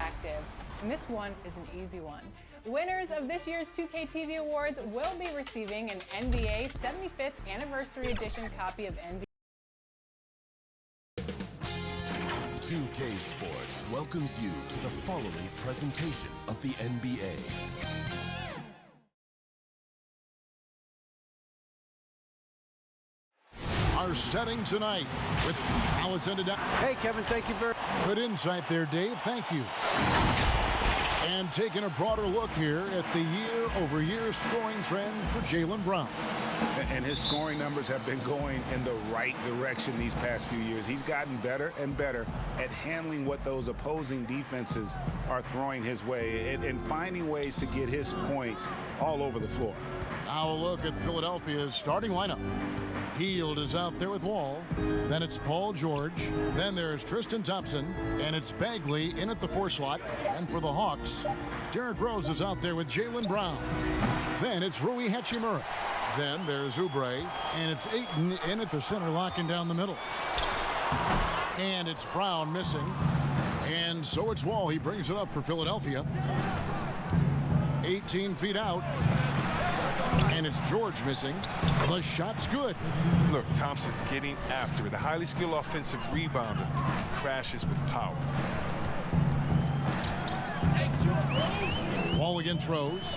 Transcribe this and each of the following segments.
active. And this one is an easy one. Winners of this year's 2K TV Awards will be receiving an NBA 75th Anniversary Edition copy of NBA. 2K Sports welcomes you to the following presentation of the NBA. Our setting tonight with Alexander. Hey, Kevin, thank you very much. Good insight there, Dave. Thank you. And taking a broader look here at the year-over-year scoring trend for Jaylen Brown. And his scoring numbers have been going in the right direction these past few years. He's gotten better and better at handling what those opposing defenses are throwing his way and finding ways to get his points all over the floor. Now a look at Philadelphia's starting lineup. Hield is out there with Wall. Then it's Paul George. Then there's Tristan Thompson. And it's Bagley in at the 4 slot. And for the Hawks, Derrick Rose is out there with Jaylen Brown. Then it's Rui Hachimura. Then there's Oubre. And it's Ayton in at the center, locking down the middle. And it's Brown missing. And so it's Wall. He brings it up for Philadelphia. 18 feet out. And it's George missing. The shot's good. Look, Thompson's getting after it. A highly skilled offensive rebounder. Crashes with power. Wall against Rose.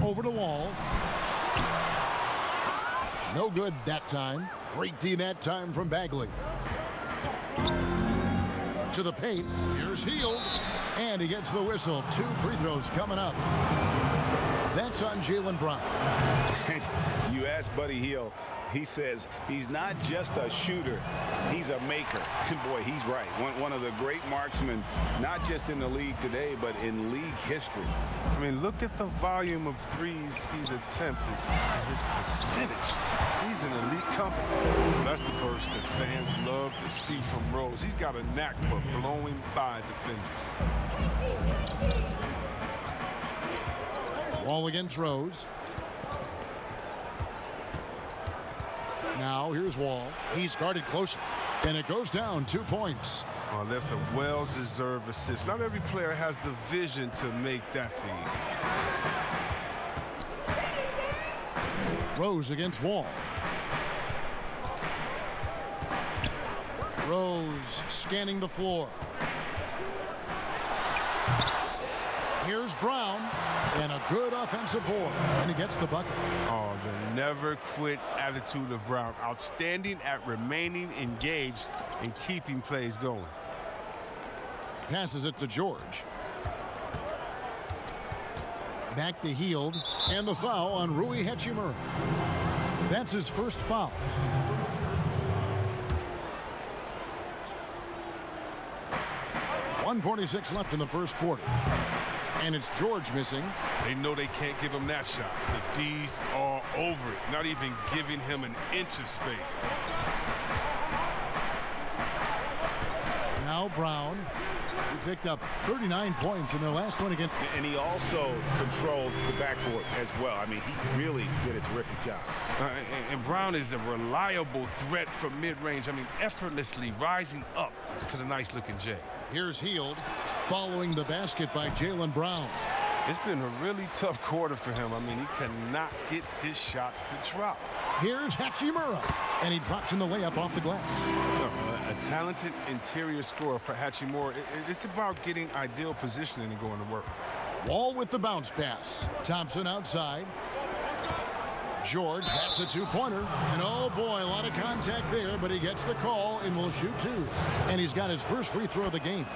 Over to Wall. No good that time. Great D that time from Bagley. To the paint. Here's Hield. And he gets the whistle. 2 free throws coming up. That's on Jaylen Brown. You ask Buddy Hield, he says he's not just a shooter, he's a maker. And boy, he's right. One of the great marksmen, not just in the league today, but in league history. I mean, look at the volume of threes he's attempted and his percentage. He's an elite company. That's the burst that fans love to see from Rose. He's got a knack for blowing by defenders. Wall against Rose. Now here's Wall. He's guarded closer. And it goes down 2 points. Oh, that's a well-deserved assist. Not every player has the vision to make that feed. Rose against Wall. Rose scanning the floor. Here's Brown. And a good offensive board. And he gets the bucket. Oh, the never-quit attitude of Brown. Outstanding at remaining engaged and keeping plays going. Passes it to George. Back to Hield. And the foul on Rui Hachimura. That's his first foul. .146 left in the first quarter. And it's George missing. They know they can't give him that shot. The D's are over it, not even giving him an inch of space. Now Brown, who picked up 39 points in their last one against. And he also controlled the backcourt as well. I mean, he really did a terrific job. And Brown is a reliable threat from mid-range. I mean, effortlessly rising up to the nice-looking J. Here's Hield following the basket by Jaylen Brown. It's been a really tough quarter for him. I mean, he cannot get his shots to drop. Here's Hachimura, and he drops in the layup off the glass. A talented interior scorer for Hachimura. It's about getting ideal positioning and going to work. Wall with the bounce pass. Thompson outside. George, that's a 2-pointer. And oh boy, a lot of contact there, but he gets the call and will shoot 2. And he's got his first free throw of the game.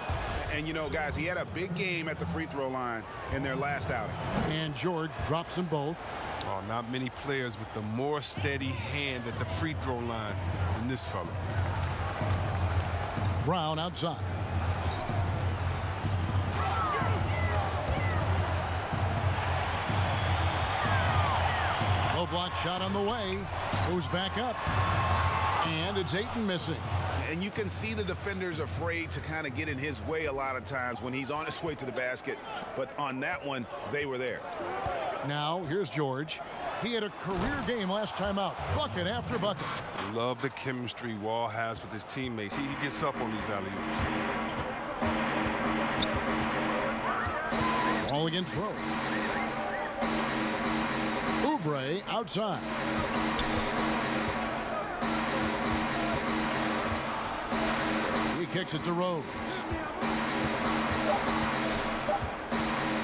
And you know, guys, he had a big game at the free throw line in their last outing. And George drops them both. Oh, not many players with the more steady hand at the free throw line than this fella. Brown outside. Low block shot on the way. Goes back up. And it's Ayton missing. And you can see the defenders afraid to kind of get in his way a lot of times when he's on his way to the basket. But on that one, they were there. Now, here's George. He had a career game last time out. Bucket after bucket. Love the chemistry Wall has with his teammates. He gets up on these alley-oops. ball against Rose. Oubre outside. He kicks it to Rose.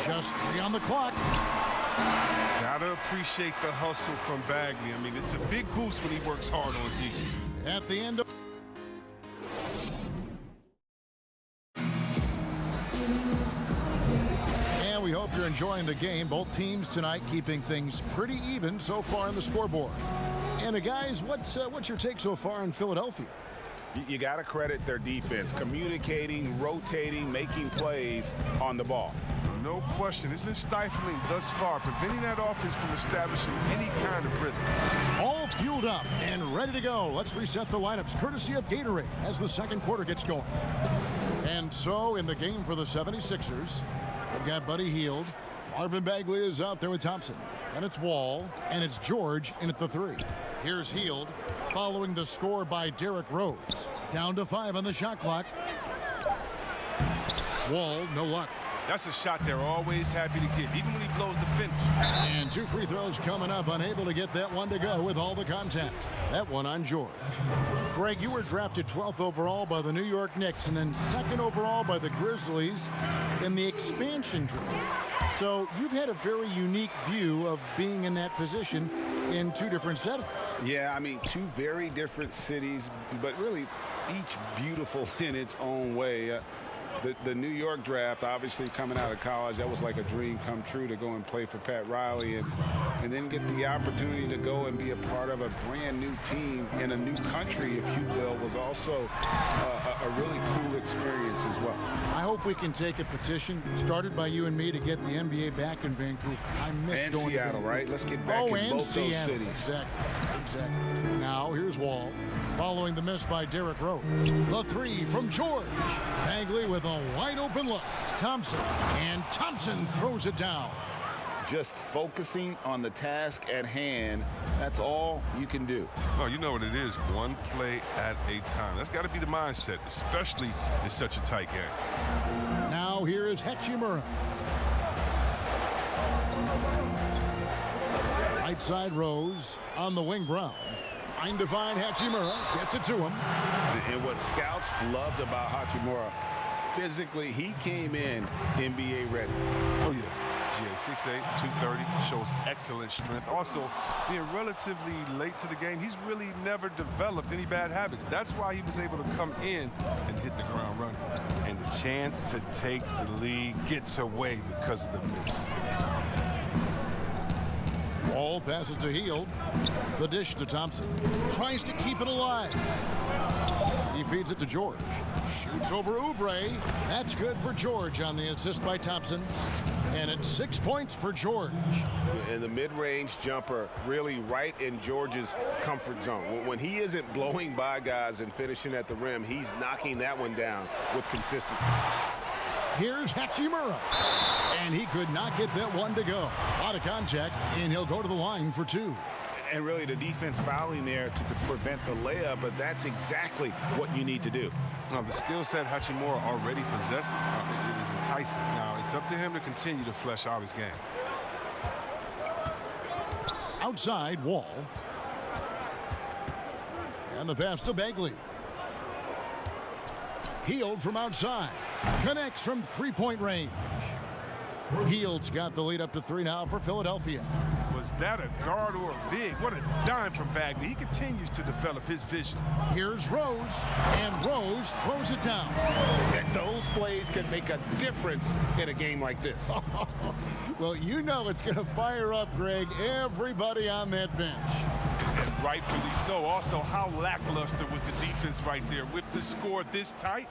Just 3 on the clock. Gotta appreciate the hustle from Bagley. I mean, it's a big boost when he works hard on D. At the end of and we hope you're enjoying the game. Both teams tonight keeping things pretty even so far on the scoreboard. And guys, what's your take so far on Philadelphia? You got to credit their defense, communicating, rotating, making plays on the ball. No question. It's been stifling thus far, preventing that offense from establishing any kind of rhythm. All fueled up and ready to go. Let's reset the lineups courtesy of Gatorade as the second quarter gets going. And so in the game for the 76ers, they've got Buddy Hield. Marvin Bagley is out there with Thompson. And it's Wall, and it's George in at the 3. Here's Hield following the score by Derrick Rose. Down to 5 on the shot clock. Wall, no luck. That's a shot they're always happy to get, even when he blows the finish. And 2 free throws coming up, unable to get that one to go with all the contact. That one on George. Greg, you were drafted 12th overall by the New York Knicks and then 2nd overall by the Grizzlies in the expansion draft. So you've had a very unique view of being in that position in 2 different settings. Yeah, I mean, 2 very different cities, but really each beautiful in its own way. The New York draft, obviously coming out of college, that was like a dream come true to go and play for Pat Riley and then get the opportunity to go and be a part of a brand new team in a new country, if you will, was also a really cool experience as well. I hope we can take a petition started by you and me to get the NBA back in Vancouver. I miss and going Seattle, to right? Let's get back in both those cities. Exactly. Now here's Wall following the miss by Derrick Rose. The 3 from George. Bagley with a wide open look. Thompson, and Thompson throws it down. Just focusing on the task at hand, that's all you can do. Oh, you know what it is, one play at a time. That's got to be the mindset, especially in such a tight game. Now here is Hachimura. Right side Rose on the wing Brown. Trying to find Hachimura, gets it to him. And what scouts loved about Hachimura, physically, he came in NBA ready. Oh, yeah. GA 6'8", 230, shows excellent strength. Also, being relatively late to the game, he's really never developed any bad habits. That's why he was able to come in and hit the ground running. And the chance to take the lead gets away because of the miss. Ball passes to Hield. The dish to Thompson. Tries to keep it alive. He feeds it to George. Shoots over Oubre. That's good for George on the assist by Thompson. And it's 6 points for George. And the mid-range jumper really right in George's comfort zone. When he isn't blowing by guys and finishing at the rim, he's knocking that one down with consistency. Here's Hachimura. And he could not get that one to go. A lot of contact, and he'll go to the line for 2. And really the defense fouling there to prevent the layup, but that's exactly what you need to do. Now, the skill set Hachimura already possesses, it is enticing. Now, it's up to him to continue to flesh out his game. Outside, Wall. And the pass to Bagley. Hield from outside. Connects from 3-point range. Hield's got the lead up to 3 now for Philadelphia. Was that a guard or a big? What a dime from Bagley. He continues to develop his vision. Here's Rose, and Rose throws it down. And those plays can make a difference in a game like this. Well, you know it's going to fire up, Greg, everybody on that bench. And rightfully so. Also, how lackluster was the defense right there with the score this tight?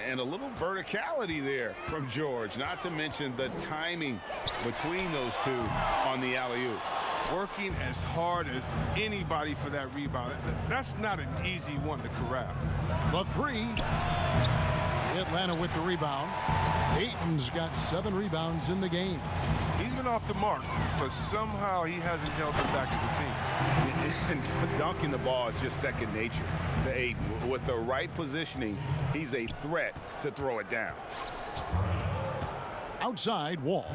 And a little verticality there from George, not to mention the timing between those two on the alley-oop. Working as hard as anybody for that rebound. That's not an easy one to corral. The 3. Atlanta with the rebound. Ayton's got 7 rebounds in the game. He's been off the mark, but somehow he hasn't held them back as a team. And dunking the ball is just second nature to Ayton. With the right positioning, he's a threat to throw it down. Outside, Wall.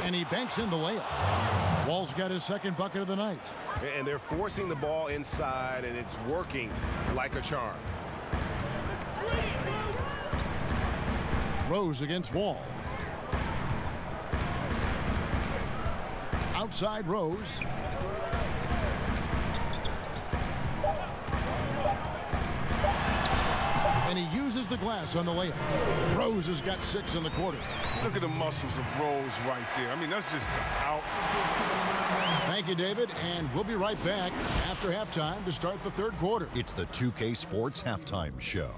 And he banks in the layup. Wall's got his second bucket of the night. And they're forcing the ball inside, and it's working like a charm. Rose against Wall. Outside, Rose. And he uses the glass on the layup. Rose has got 6 in the quarter. Look at the muscles of Rose right there. I mean, that's just out. Thank you, David, and we'll be right back after halftime to start the third quarter. It's the 2K Sports Halftime Show.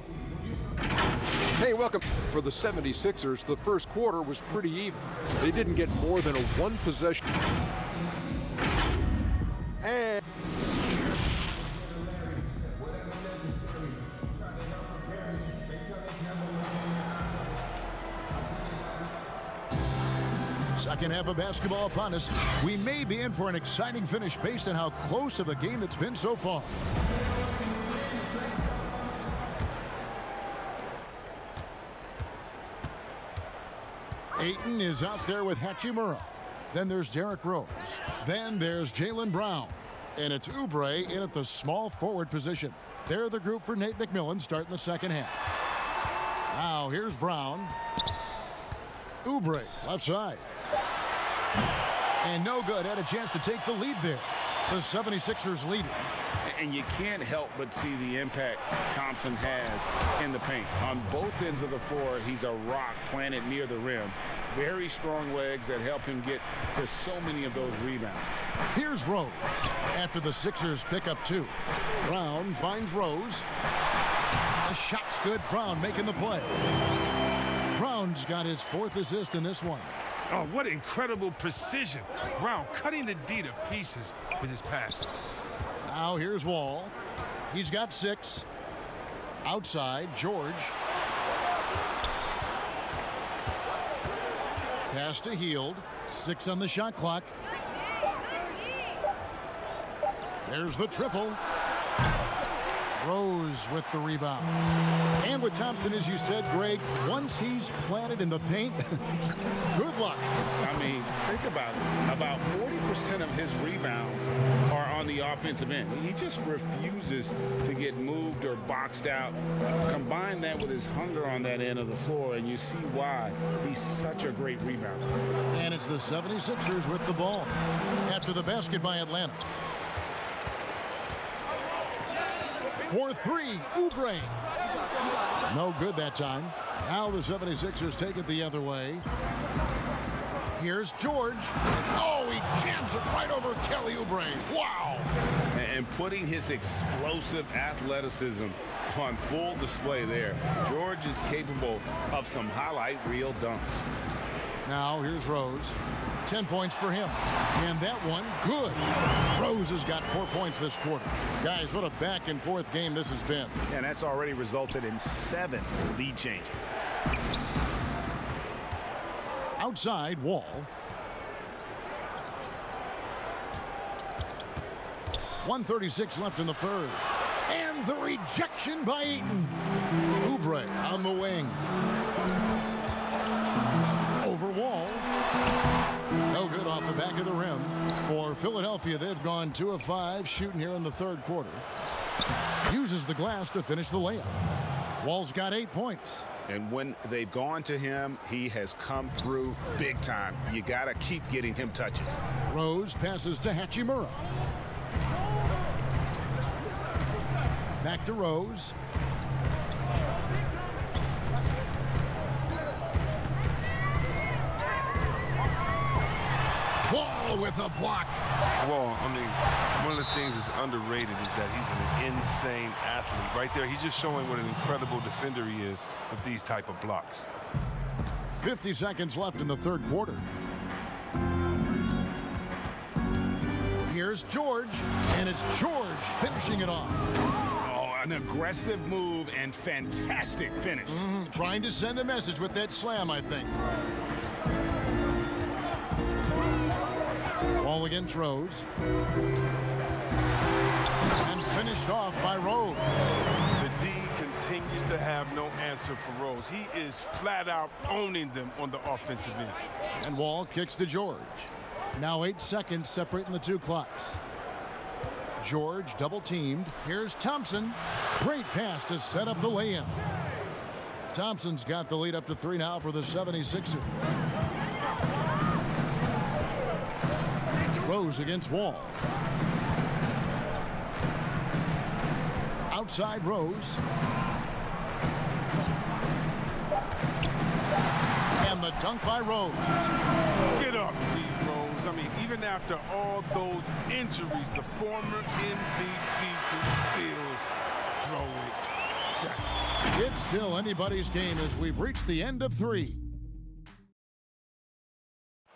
Hey, welcome. For the 76ers, the first quarter was pretty even. They didn't get more than a one possession. And second half of basketball upon us. We may be in for an exciting finish based on how close of a game it's been so far. Ayton is out there with Hachimura. Then there's Derrick Rose. Then there's Jaylen Brown. And it's Oubre in at the small forward position. They're the group for Nate McMillan starting the second half. Now here's Brown. Oubre, left side. And no good. Had a chance to take the lead there. The 76ers lead it. And you can't help but see the impact Thompson has in the paint. On both ends of the floor, he's a rock planted near the rim. Very strong legs that help him get to so many of those rebounds. Here's Rose after the Sixers pick up 2. Brown finds Rose. The shot's good. Brown making the play. Brown's got his 4th assist in this one. Oh, what incredible precision. Brown cutting the D to pieces with his pass. Now here's Wall. He's got 6. Outside, George. Pass to Hield. 6 on the shot clock. There's the triple. Rose with the rebound. And with Thompson, as you said, Greg, once he's planted in the paint, good luck. I mean, think about it. About 40% of his rebounds are on the offensive end. He just refuses to get moved or boxed out. Combine that with his hunger on that end of the floor, and you see why he's such a great rebounder. And it's the 76ers with the ball after the basket by Atlanta. For 3, Oubre. No good that time. Now the 76ers take it the other way. Here's George. Oh, he jams it right over Kelly Oubre. Wow. And putting his explosive athleticism on full display there. George is capable of some highlight reel dunks. Now here's Rose. 10 points for him. And that one, good. Rose has got 4 points this quarter. Guys, what a back and forth game this has been. And that's already resulted in 7 lead changes. Outside, Wall. .136 left in the third. And the rejection by Ayton. Oubre on the wing. Over Wall. No good off the back of the rim. For Philadelphia, they've gone 2 of 5 shooting here in the third quarter. Uses the glass to finish the layup. Wall's got 8 points. And when they've gone to him, he has come through big time. You got to keep getting him touches. Rose passes to Hachimura. Back to Rose. Wall with a block. Well, I mean, one of the things that's underrated is that he's an insane athlete. Right there, he's just showing what an incredible defender he is with these type of blocks. 50 seconds left in the third quarter. Here's George, and it's George finishing it off. Oh, an aggressive move and fantastic finish. Trying to send a message with that slam, I think. Ball against Rose. And finished off by Rose. The D continues to have no answer for Rose. He is flat out owning them on the offensive end. And Wall kicks to George. Now 8 seconds separating the two clocks. George double teamed. Here's Thompson. Great pass to set up the lay-in. Thompson's got the lead up to 3 now for the 76ers. Rose against Wall. Outside Rose. And the dunk by Rose. Get up, D. Rose. I mean, even after all those injuries, the former MVP can still throw it down. It's still anybody's game as we've reached the end of 3.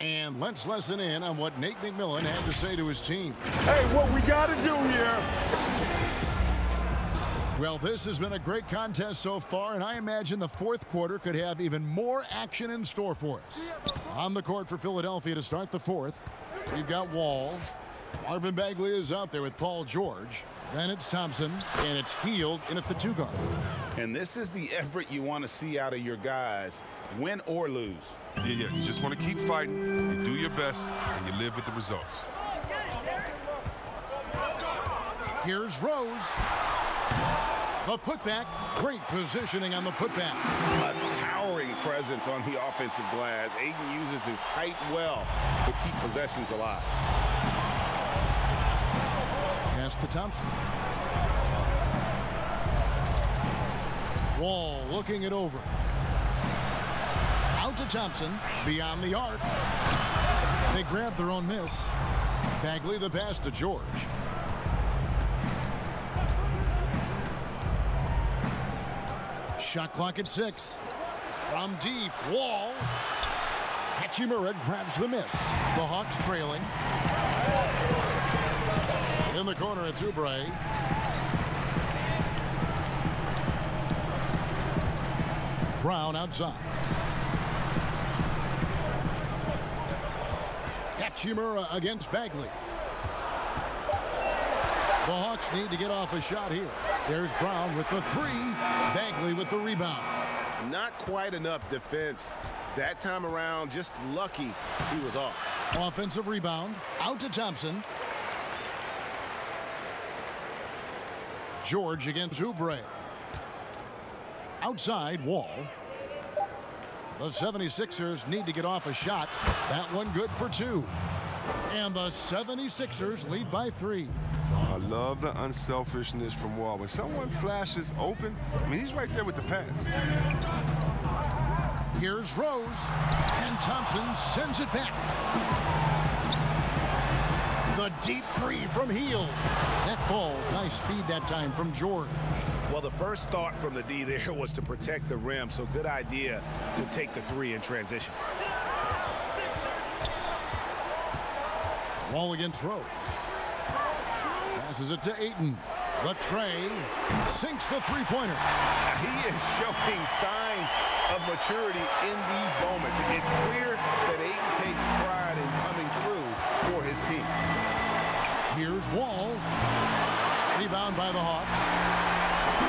And let's listen in on what Nate McMillan had to say to his team. Hey, what we got to do here. Well, this has been a great contest so far, and I imagine the fourth quarter could have even more action in store for us. On the court for Philadelphia to start the fourth, we've got Wall. Marvin Bagley is out there with Paul George. Then it's Thompson, and it's Hield in at the 2 guard. And this is the effort you want to see out of your guys, win or lose. Yeah, you just want to keep fighting, you do your best, and you live with the results. Here's Rose. The putback. Great positioning on the putback. A towering presence on the offensive glass. Ayton uses his height well to keep possessions alive. Pass to Thompson. Wall looking it over. Out to Thompson. Beyond the arc. They grab their own miss. Bagley the pass to George. Shot clock at 6. From deep, Wall. Hachimura grabs the miss. The Hawks trailing. In the corner, it's Oubre. Brown outside. Hachimura against Bagley. The Hawks need to get off a shot here. There's Brown with the 3. Bagley with the rebound. Not quite enough defense that time around. Just lucky he was off. Offensive rebound. Out to Thompson. George against Oubre. Outside, Wall. The 76ers need to get off a shot. That one good for 2. And the 76ers lead by 3. I love the unselfishness from Wall. When someone flashes open, I mean, he's right there with the pass. Here's Rose, and Thompson sends it back. The deep 3 from Hield. That falls. Nice feed that time from George. Well, the first thought from the D there was to protect the rim, so good idea to take the 3 in transition. Wall against Rose. Passes it to Ayton. The tray sinks the 3-pointer. He is showing signs of maturity in these moments. It's clear that Ayton takes pride in coming through for his team. Here's Wall. Rebound by the Hawks.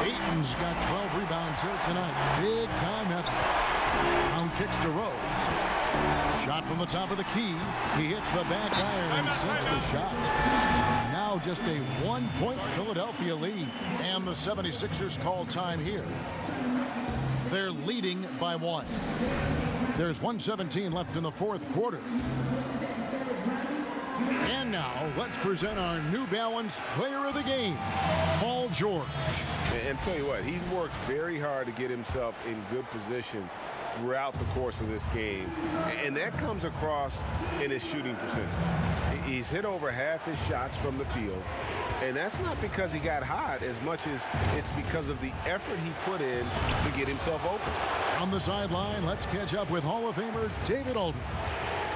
Ayton's got 12 rebounds here tonight. Big time effort. Brown kicks to Rose. Shot from the top of the key. He hits the back iron and sinks the shot. Now just a 1-point Philadelphia lead. And the 76ers call time here. They're leading by 1. There's 1:17 left in the fourth quarter. And now let's present our New Balance Player of the Game, Paul George. And tell you what, he's worked very hard to get himself in good position throughout the course of this game. And that comes across in his shooting percentage. He's hit over half his shots from the field. And that's not because he got hot as much as it's because of the effort he put in to get himself open. On the sideline, let's catch up with Hall of Famer David Aldridge.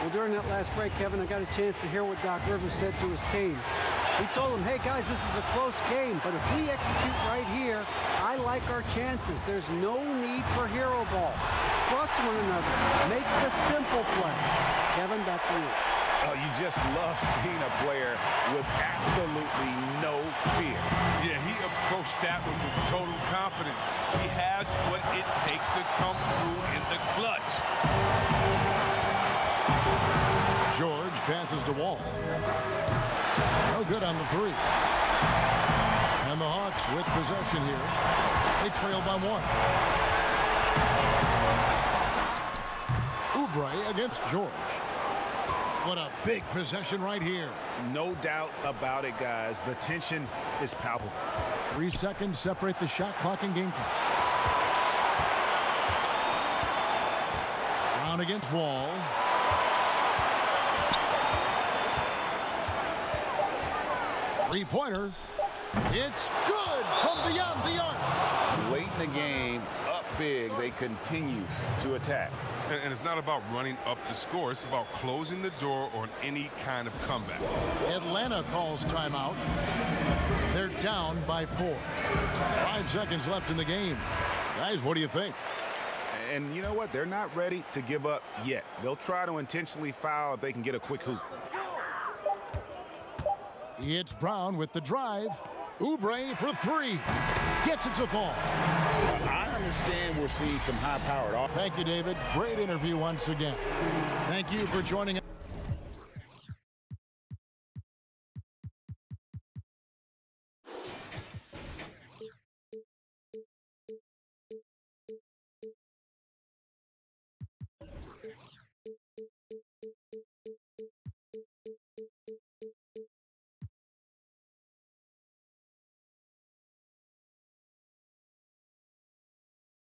Well, during that last break, Kevin, I got a chance to hear what Doc Rivers said to his team. He told them, hey, guys, this is a close game, but if we execute right here, I like our chances. There's no need for hero ball. Trust one another. Make the simple play. Kevin, back to you. Oh, you just love seeing a player with absolutely no fear. Yeah, he approached that one with total confidence. He has what it takes to come through in the clutch. George passes to Wall. No good on the three. And the Hawks with possession here. They trail by 1. Oubre against George. What a big possession right here. No doubt about it, guys. The tension is palpable. 3 seconds separate the shot clock and game clock. Brown against Wall. Three-pointer. It's good from beyond the arc. Late in the game, up big, they continue to attack. And it's not about running up to score. It's about closing the door on any kind of comeback. Atlanta calls timeout. They're down by 4. 5 seconds left in the game. Guys, what do you think? And you know what? They're not ready to give up yet. They'll try to intentionally foul if they can get a quick hoop. It's Brown with the drive. Oubre for 3. Gets it to fall. I understand we're seeing some high-powered offense. Thank you, David. Great interview once again. Thank you for joining us.